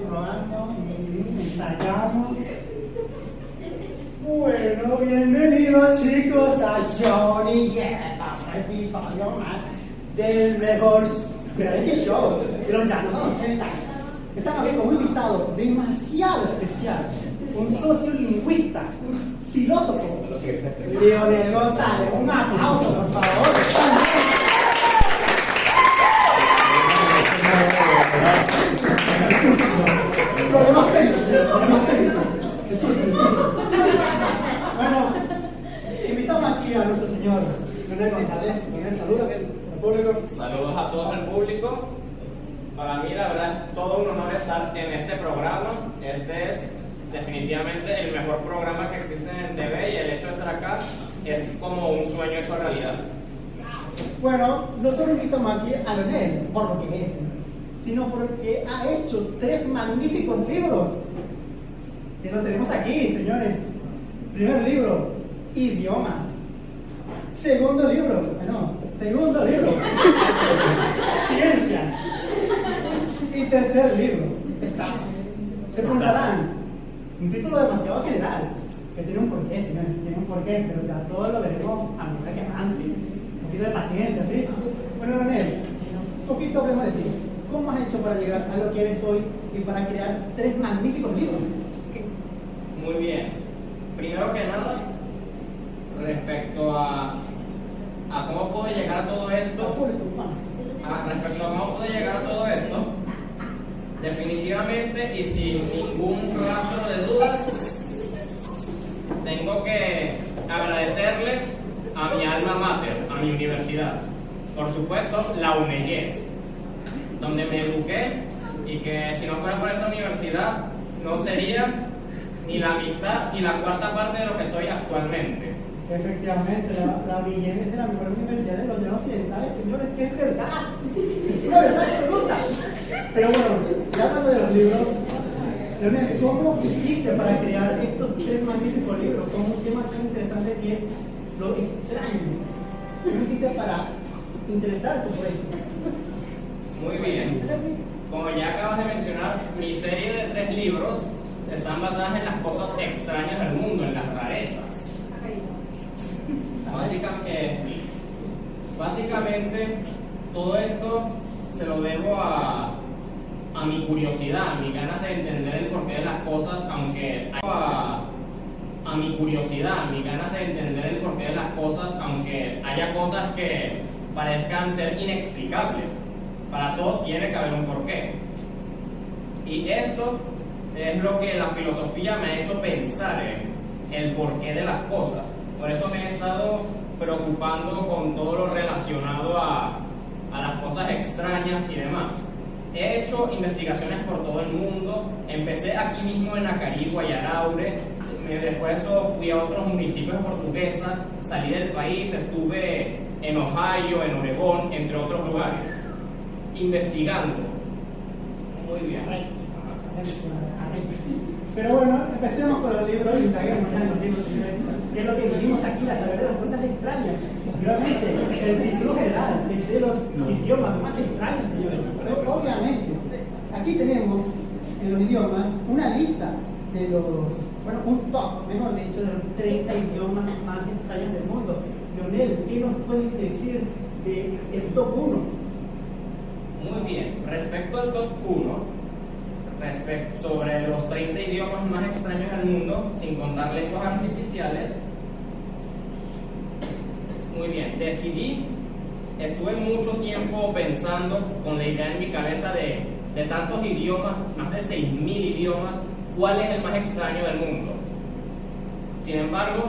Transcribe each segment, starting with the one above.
probando, ensayamos. Bueno, bienvenidos chicos a Johnny Yes, a episodio más del mejor reality show de los llanos occidentales. Estamos aquí con un invitado demasiado especial, un sociolingüista, un filósofo, Leonel González. Un aplauso, por favor. Bueno, invitamos aquí a nuestro señor Leonel González. Leonel, saludos al público. Saludos a todo el público. Para mí, la verdad, es todo un honor estar en este programa. Este es definitivamente el mejor programa que existe en TV y el hecho de estar acá es como un sueño hecho realidad. Bueno, no solo invitamos aquí a Leonel por lo que es, sino porque ha hecho 3 magníficos libros. Que los tenemos aquí, señores. Primer libro, idiomas. Segundo libro, ciencias. Y tercer libro, estamos. Se preguntarán, un título demasiado general, que tiene un porqué, señores, tiene un porqué, pero ya todo lo veremos a medida que avance. Un poquito de paciencia, ¿sí? Bueno, Leonel, un poquito hablemos de ti. ¿Cómo has hecho para llegar a lo que eres hoy y para crear 3 magníficos libros? Muy bien. Primero que nada, respecto a cómo puedo llegar a todo esto, definitivamente y sin ningún rastro de dudas, tengo que agradecerle a mi alma mater, a mi universidad. Por supuesto, la UNEYES, donde me eduqué y que si no fuera por esta universidad no sería ni la mitad ni la cuarta parte de lo que soy actualmente. Efectivamente, la Guillén es de la mejor universidad de los llanos occidentales, señores, que es verdad, es una verdad absoluta. Pero bueno, ya hablando de los libros, Leonel, ¿cómo hiciste para crear estos 3 magníficos libros con un tema tan interesante que es lo extraño? ¿Cómo hiciste para interesarte por esto? Muy bien. Como ya acabas de mencionar, mi serie de 3 libros están basadas en las cosas extrañas del mundo, en las rarezas. Básicamente, todo esto se lo debo a mi curiosidad, a mis ganas de entender el porqué de las cosas, aunque haya cosas que parezcan ser inexplicables. Para todo tiene que haber un porqué. Y esto es lo que la filosofía me ha hecho pensar en el porqué de las cosas. Por eso me he estado preocupando con todo lo relacionado a las cosas extrañas y demás. He hecho investigaciones por todo el mundo. Empecé aquí mismo en Acarigua y Araure. Después fui a otros municipios portugueses. Salí del país, estuve en Ohio, en Oregón, entre otros lugares, investigando. Muy bien. Pero bueno, empecemos con los libros y indaguemos ya en los libros, que es lo que venimos aquí a saber de las cosas extrañas. Realmente, el título general es de los idiomas más extraños, señores. Pero obviamente, aquí tenemos en los idiomas una lista de los, bueno, un top, mejor dicho, de los 30 idiomas más extraños del mundo. Leonel, ¿qué nos puedes decir del top 1? Muy bien, respecto al top 1, sobre los 30 idiomas más extraños del mundo, sin contar lenguas artificiales. Muy bien, estuve mucho tiempo pensando con la idea en mi cabeza de tantos idiomas, más de 6.000 idiomas, ¿cuál es el más extraño del mundo? Sin embargo,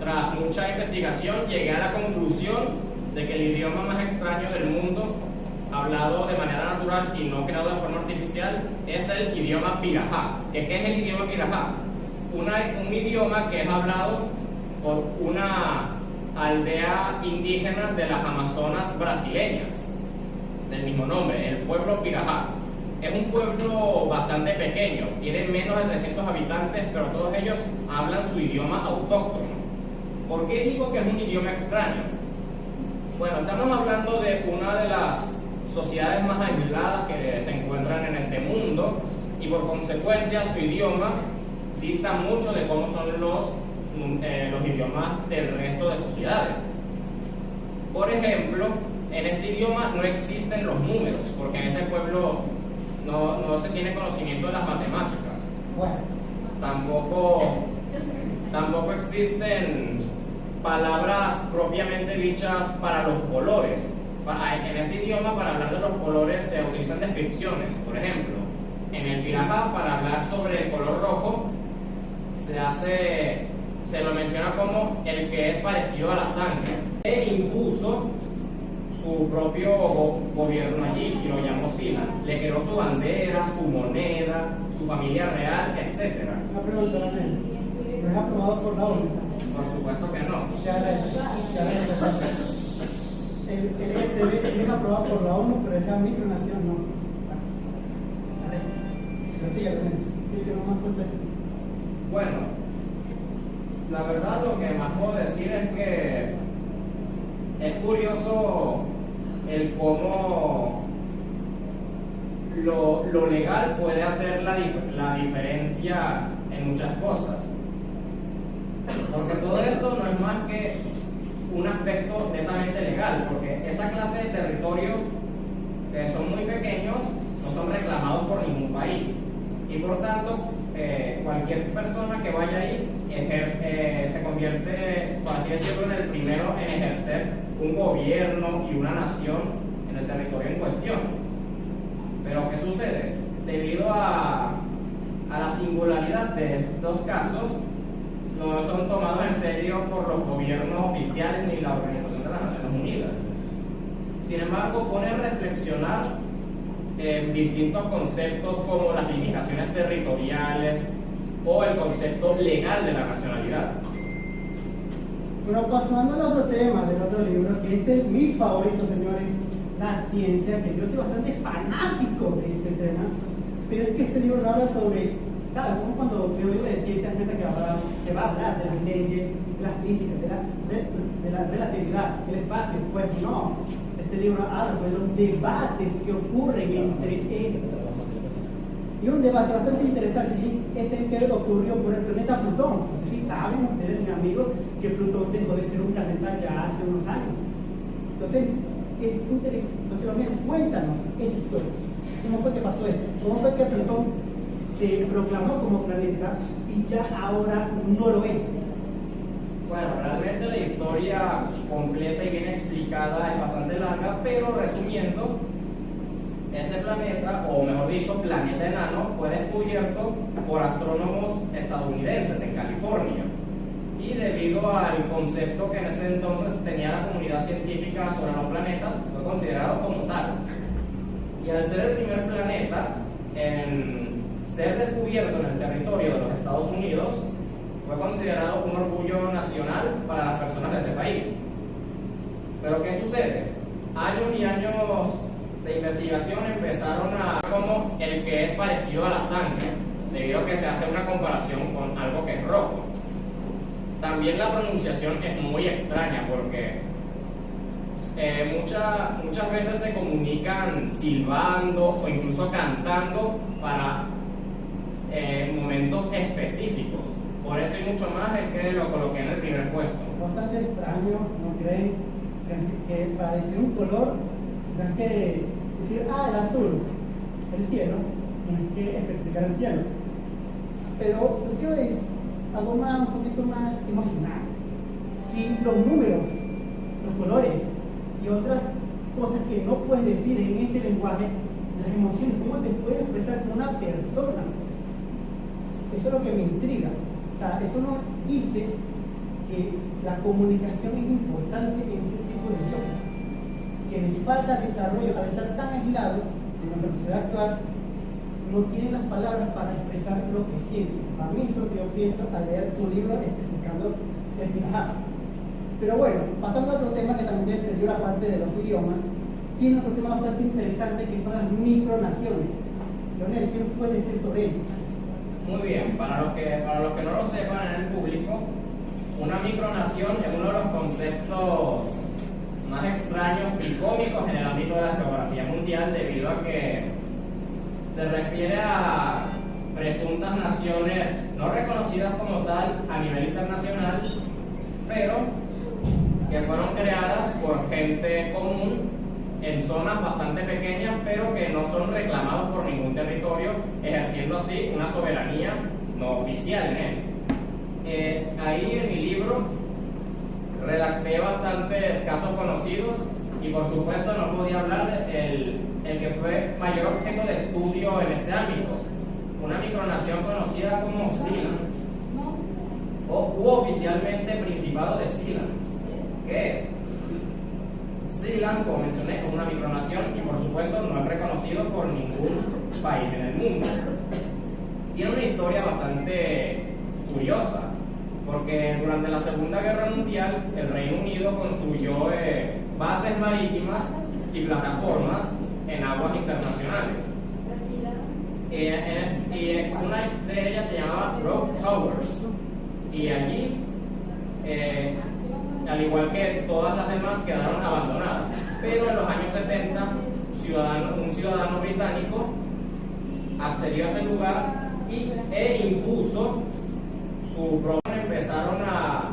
tras mucha investigación llegué a la conclusión de que el idioma más extraño del mundo, hablado de manera natural y no creado de forma artificial, es el idioma pirajá. ¿Qué es el idioma pirajá? Un idioma que es hablado por una aldea indígena de las Amazonas brasileñas, del mismo nombre, el pueblo pirajá. Es un pueblo bastante pequeño, tiene menos de 300 habitantes, pero todos ellos hablan su idioma autóctono. ¿Por qué digo que es un idioma extraño? Bueno, estamos hablando de una de las sociedades más aisladas que se encuentran en este mundo, y por consecuencia su idioma dista mucho de cómo son los idiomas del resto de sociedades. Por ejemplo, en este idioma no existen los números, porque en ese pueblo no se tiene conocimiento de las matemáticas. Bueno, Tampoco existen palabras propiamente dichas para los colores. En este idioma, para hablar de los colores, se utilizan descripciones. Por ejemplo, en el Pirajá, para hablar sobre el color rojo, se lo menciona como el que es parecido a la sangre. E impuso su propio gobierno allí y lo llamó Sina. Le creó su bandera, su moneda, su familia real, etc. una pregunta, Daniel. ¿No es aprobado por la ONU? Por supuesto que no. El ESB es aprobado por la ONU, pero esa micronación no. Pero sí, que no más contexto. Bueno, la verdad lo que más puedo decir es que es curioso el cómo lo legal puede hacer la diferencia en muchas cosas. Porque todo esto no es más que un aspecto netamente legal, porque esta clase de territorios que son muy pequeños no son reclamados por ningún país y por tanto cualquier persona que vaya ahí se convierte, por así decirlo, en el primero en ejercer un gobierno y una nación en el territorio en cuestión. Pero ¿qué sucede? Debido a la singularidad de estos casos, no son tomados en serio por los gobiernos oficiales ni la Organización de las Naciones Unidas. Sin embargo, pone a reflexionar distintos conceptos como las limitaciones territoriales o el concepto legal de la nacionalidad. Bueno, pasando al otro tema del otro libro, que es mi favorito, señores, la ciencia, que yo soy bastante fanático de este tema, pero es que este libro no habla sobre, ¿sabes? Como cuando yo digo de ciencia, gente que va a hablar de las leyes, de la física, de la relatividad, del espacio. Pues no, este libro habla sobre los debates que ocurren entre estos. Y un debate bastante interesante es el que ocurrió por el planeta Plutón. No sé si saben ustedes, mis amigos, que Plutón dejó de ser un planeta ya hace unos años. Entonces, es interesante. Entonces, bien, cuéntanos esto. ¿Cómo fue que pasó esto? ¿Cómo fue que Plutón se proclamó como planeta y ya ahora no lo es? Bueno, realmente la historia completa y bien explicada es bastante larga, pero resumiendo, este planeta, o mejor dicho, planeta enano, fue descubierto por astrónomos estadounidenses en California. Y debido al concepto que en ese entonces tenía la comunidad científica sobre los planetas, fue considerado como tal. Y al ser el primer planeta en ser descubierto en el territorio de los Estados Unidos, fue considerado un orgullo nacional para las personas de ese país. Pero ¿qué sucede? Años y años de investigación empezaron a como el que es parecido a la sangre, debido a que se hace una comparación con algo que es rojo. También la pronunciación es muy extraña porque muchas veces se comunican silbando o incluso cantando para momentos específicos. Por esto y mucho más es que lo coloqué en el primer puesto. Bastante extraño, ¿no creen? Que para decir un color, tienes que decir, el azul, el cielo, tienes que especificar el cielo. Pero yo es algo un poquito más emocional. Si los números, los colores y otras cosas que no puedes decir en este lenguaje, las emociones, ¿cómo te puedes expresar con una persona? Eso es lo que me intriga. O sea, eso nos dice que la comunicación es importante en este tipo de idiomas. Que les falta desarrollo, al estar tan aislados en nuestra sociedad actual, no tienen las palabras para expresar lo que sienten. A mí eso es lo que yo pienso al leer tu libro especificando el Pirajá. Pero bueno, pasando a otro tema que también deteriora parte de los idiomas, tiene otro tema bastante interesante que son las micronaciones. Leonel, ¿qué nos puedes decir sobre ello? Muy bien, para los que no lo sepan en el público, una micronación es uno de los conceptos más extraños y cómicos en el ámbito de la geografía mundial, debido a que se refiere a presuntas naciones no reconocidas como tal a nivel internacional, pero que fueron creadas por gente común en zonas bastante pequeñas, pero que no son reclamados por ningún territorio, ejerciendo así una soberanía no oficial en él. Ahí en mi libro redacté bastantes casos conocidos y por supuesto no podía hablar del que fue mayor objeto de estudio en este ámbito, una micronación conocida como Sealand, u oficialmente Principado de Sealand. ¿Qué es? Sealand, como mencioné, es una micronación y por supuesto no es reconocido por ningún país en el mundo. Tiene una historia bastante curiosa, porque durante la Segunda Guerra Mundial el Reino Unido construyó bases marítimas y plataformas en aguas internacionales. Y una de ellas se llamaba Rock Towers, y allí, al igual que todas las demás, quedaron abandonadas. Pero en los años 70, un ciudadano británico accedió a ese lugar e impuso su propio. Empezaron a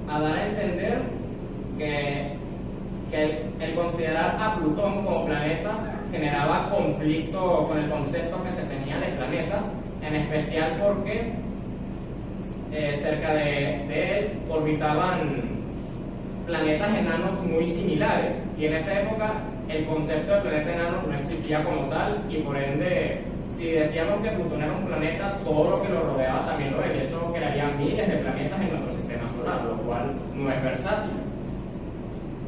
dar a entender que el considerar a Plutón como planeta generaba conflicto con el concepto que se tenía de planetas, en especial porque cerca de él orbitaban planetas enanos muy similares, y en esa época el concepto de planeta enano no existía como tal, y por ende, si decíamos que Plutón era un planeta, todo lo que lo rodeaba también lo es, y eso crearía miles de planetas en nuestro sistema solar, lo cual no es versátil.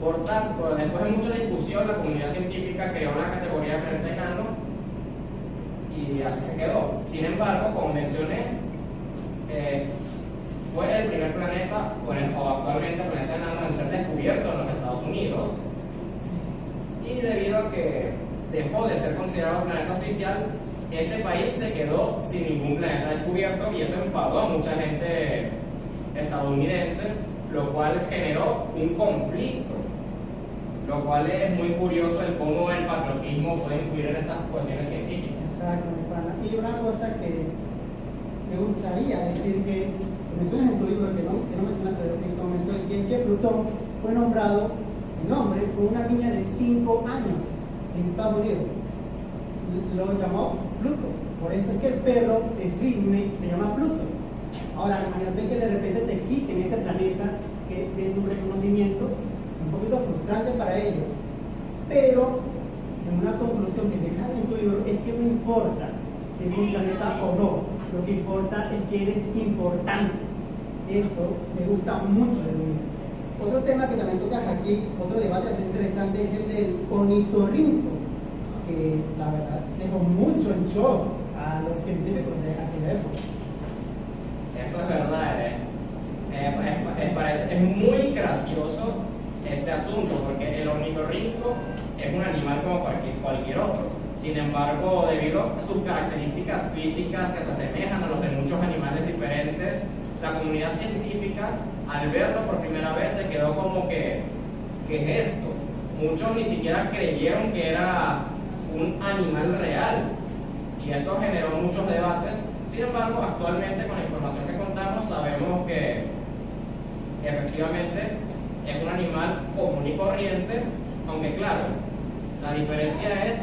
Por tanto, después de mucha discusión, la comunidad científica creó una categoría de planeta enano y así se quedó. Sin embargo, como mencioné, fue el primer planeta, o actualmente planeta enano, en ser descubierto en los Estados Unidos, y debido a que dejó de ser considerado planeta oficial, este país se quedó sin ningún planeta descubierto, y eso enfadó a mucha gente estadounidense, lo cual generó un conflicto, lo cual es muy curioso el cómo el patriotismo puede influir en estas cuestiones científicas. Exacto, mi pana. Y una cosa que me gustaría decir que mencionas en tu libro, que no mencionaste en este momento, es que Plutón fue nombrado el nombre con una niña de 5 años en Estados Unidos. Lo llamó Pluto. Por eso es que el perro de Disney se llama Pluto. Ahora, imagínate que de repente te quiten ese planeta que de tu reconocimiento, un poquito frustrante para ellos. Pero, en una conclusión que dejas en tu libro, es que no importa si es un planeta o no, lo que importa es que eres importante. Eso me gusta mucho de mí. Otro tema que también tocas aquí, otro debate bastante interesante, es el del ornitorrinco, que la verdad dejó mucho en shock a los científicos de aquella época. Eso es verdad, es muy gracioso este asunto, porque el ornitorrinco es un animal como cualquier otro. Sin embargo, debido a sus características físicas que se asemejan a los de muchos animales diferentes, la comunidad científica, al verlo por primera vez, se quedó como que, ¿qué es esto? Muchos ni siquiera creyeron que era un animal real, y esto generó muchos debates. Sin embargo, actualmente, con la información que contamos, sabemos que efectivamente es un animal común y corriente, aunque claro, la diferencia es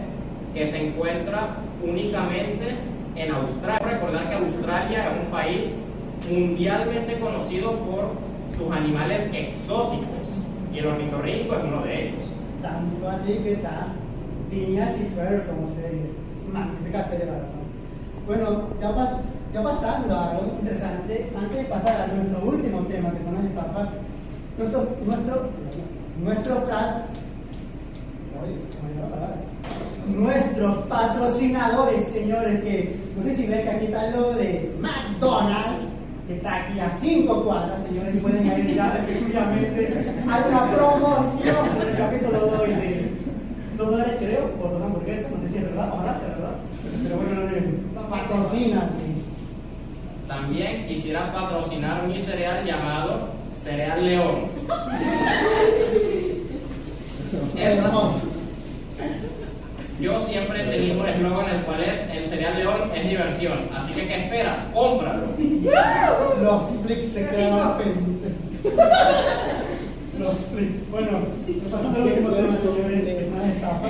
que se encuentra únicamente en Australia. Recordar que Australia es un país mundialmente conocido por sus animales exóticos, y el ornitorrinco es uno de ellos. Tanto así que está miniatifer, como se dice, magnífica serie, ¿verdad? Bueno, ya pasando a algo interesante, antes de pasar a nuestro último tema, que son las estafas, nuestros patrocinadores, señores, que no sé si ven que aquí está lo de McDonald's, que está aquí a 5 cuadras, señores, y pueden ir ya efectivamente. Hay una promoción, yo que te lo doy de $2, creo, por 2 hamburguesas, no sé si es verdad, ojalá sea verdad, pero bueno, patrocinan. También quisiera patrocinar mi cereal llamado Cereal León. Yo siempre he tenido un eslogan el cual es: el cereal León es diversión, así que ¿qué esperas? ¡Cómpralo! Los flips se quedaban pendientes. Los flips. Bueno, pasando al último tema, señores, que es una estafa.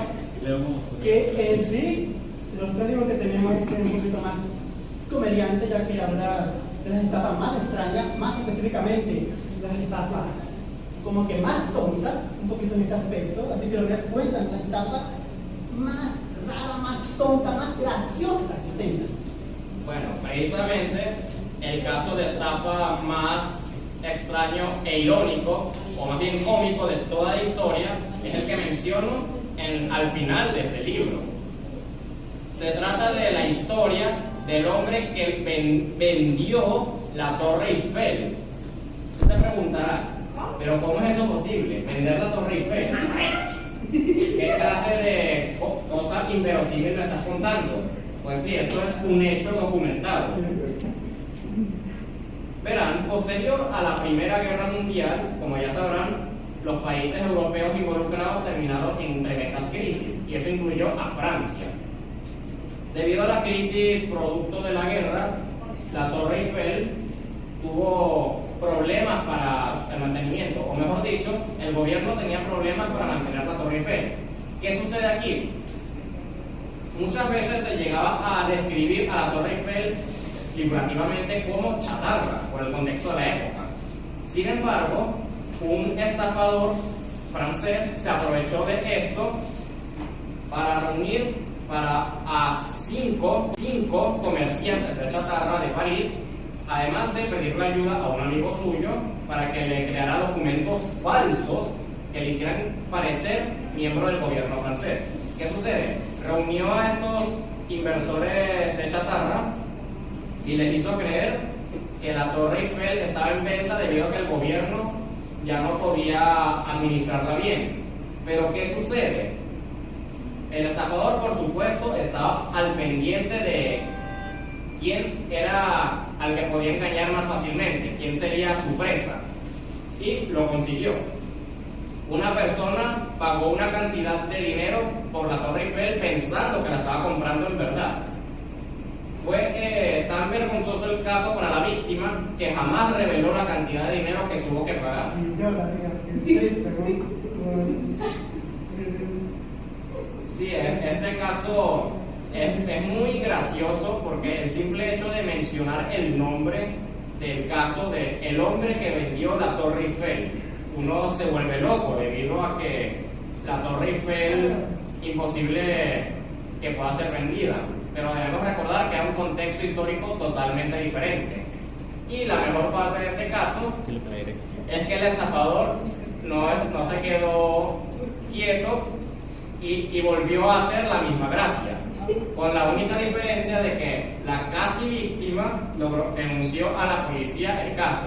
Que en sí, los tres libros que tenemos es un poquito más comediante, ya que habla de las estafas más extrañas, más específicamente las estafas como que más tontas, un poquito en ese aspecto. Así que lo que cuentan la estafa más rara, más tonta, más graciosa que tengan. Bueno, precisamente el caso de estafa más extraño e irónico, o más bien cómico, de toda la historia es el que menciono al final de este libro. Se trata de la historia del hombre que vendió la Torre Eiffel. Tú te preguntarás, ¿pero cómo es eso posible? ¿Vender la Torre Eiffel? ¿Qué clase de cosa inverosímil me estás contando? Pues sí, esto es un hecho documentado. Verán, posterior a la Primera Guerra Mundial, como ya sabrán, los países europeos involucrados terminaron en tremendas crisis, y eso incluyó a Francia. Debido a la crisis producto de la guerra, la Torre Eiffel tuvo problemas para el mantenimiento, o mejor dicho, el gobierno tenía problemas para mantener la Torre Eiffel. ¿Qué sucede aquí? Muchas veces se llegaba a describir a la Torre Eiffel figurativamente como chatarra, por el contexto de la época. Sin embargo, un estafador francés se aprovechó de esto para reunir a cinco comerciantes de chatarra de París, además de pedirle ayuda a un amigo suyo para que le creara documentos falsos que le hicieran parecer miembro del gobierno francés. ¿Qué sucede? Reunió a estos inversores de chatarra y les hizo creer que la Torre Eiffel estaba en venta debido a que el gobierno ya no podía administrarla bien. Pero ¿qué sucede? El estafador, por supuesto, estaba al pendiente de quién era al que podía engañar más fácilmente, quién sería su presa, y lo consiguió. Una persona pagó una cantidad de dinero por la Torre Eiffel pensando que la estaba comprando en verdad. Fue tan vergonzoso el caso para la víctima que jamás reveló la cantidad de dinero que tuvo que pagar. Sí, este caso es muy gracioso porque el simple hecho de mencionar el nombre del caso de el hombre que vendió la Torre Eiffel, uno se vuelve loco debido a que la Torre Eiffel imposible que pueda ser vendida. Pero debemos recordar que era un contexto histórico totalmente diferente. Y la mejor parte de este caso es que el estafador no se quedó quieto y volvió a hacer la misma gracia, con la única diferencia de que la casi víctima denunció a la policía el caso.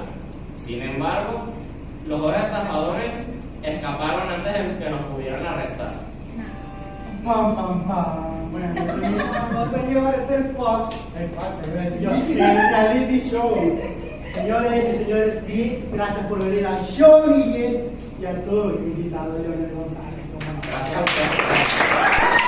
Sin embargo, los dos estafadores escaparon antes de que los pudieran arrestar. Pam, pam, pam. Bueno, señores, el reality show. Señores y señores, gracias por venir a Show y a todos los invitados de Leonel González. Gracias a ustedes.